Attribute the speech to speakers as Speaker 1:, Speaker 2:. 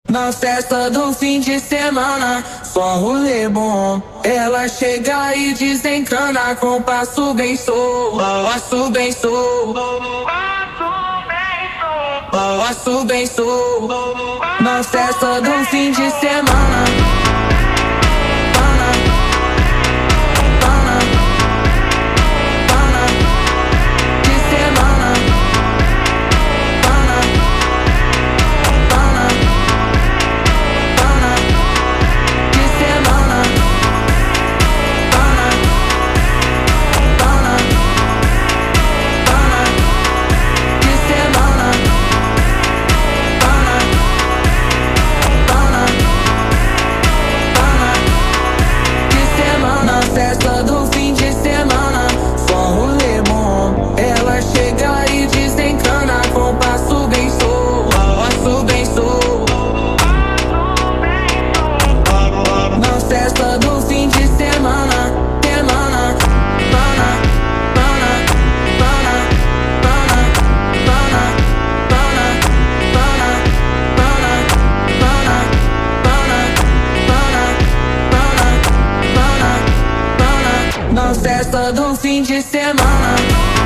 Speaker 1: Na festa do fim de semana, só rolê bom. Ela chega e desencana com passo bem solto, passo bem solto, passo bem solto. Na festa do fim de semana, festa do fim de semana, só rolê bom. Ela chega e desencana com passo bem solto, passo bem solto. Na festa do fim de semana, semana, pana, pana, pana, pana, pana, pana, pana, pana, pana, pana, pana, pana, pana. Na festa do fim de semana.